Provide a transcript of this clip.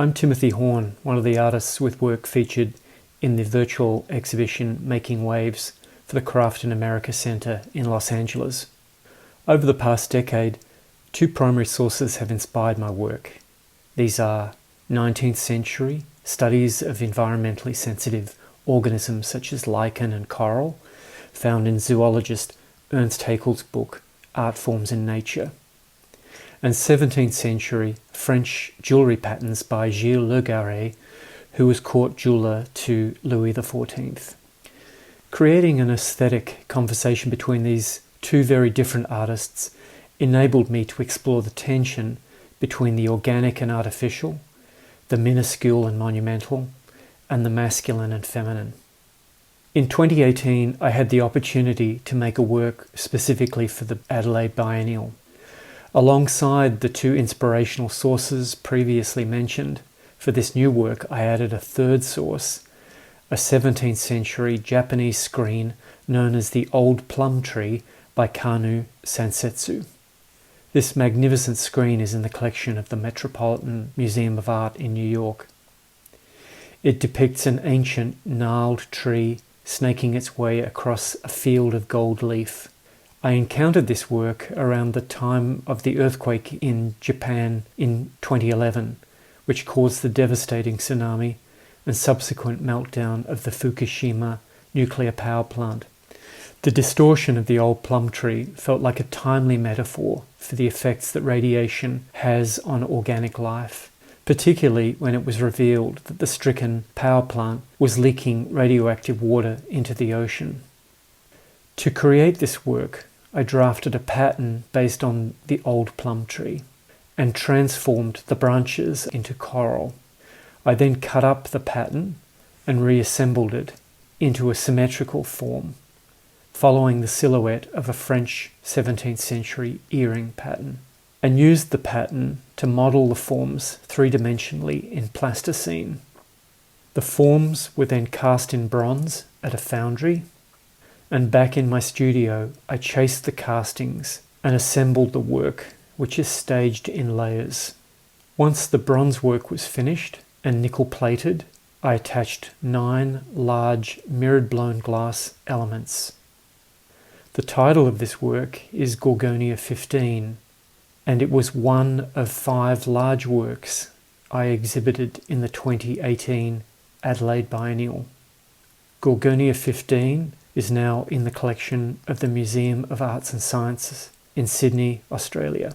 I'm Timothy Horn, one of the artists with work featured in the virtual exhibition Making Waves for the Craft in America Center in Los Angeles. Over the past decade, two primary sources have inspired my work. These are 19th century studies of environmentally sensitive organisms such as lichen and coral, found in zoologist Ernst Haeckel's book Art Forms in Nature, and 17th century French jewellery patterns by Gilles Legarrey, who was court jeweller to Louis XIV. Creating an aesthetic conversation between these two very different artists enabled me to explore the tension between the organic and artificial, the minuscule and monumental, and the masculine and feminine. In 2018, I had the opportunity to make a work specifically for the Adelaide Biennial. Alongside the two inspirational sources previously mentioned, for this new work I added a third source, a 17th century Japanese screen known as the Old Plum Tree by Kanu Sansetsu. This magnificent screen is in the collection of the Metropolitan Museum of Art in New York. It depicts an ancient gnarled tree snaking its way across a field of gold leaf. I encountered this work around the time of the earthquake in Japan in 2011, which caused the devastating tsunami and subsequent meltdown of the Fukushima nuclear power plant. The distortion of the old plum tree felt like a timely metaphor for the effects that radiation has on organic life, particularly when it was revealed that the stricken power plant was leaking radioactive water into the ocean. To create this work, I drafted a pattern based on the old plum tree and transformed the branches into coral. I then cut up the pattern and reassembled it into a symmetrical form, following the silhouette of a French 17th century earring pattern, and used the pattern to model the forms three-dimensionally in plasticine. The forms were then cast in bronze at a foundry, and back in my studio I chased the castings and assembled the work, which is staged in layers. Once the bronze work was finished and nickel-plated, I attached 9 large mirrored blown glass elements. The title of this work is Gorgonia 15, and it was one of 5 large works I exhibited in the 2018 Adelaide Biennial. Gorgonia 15 is now in the collection of the Museum of Arts and Sciences in Sydney, Australia.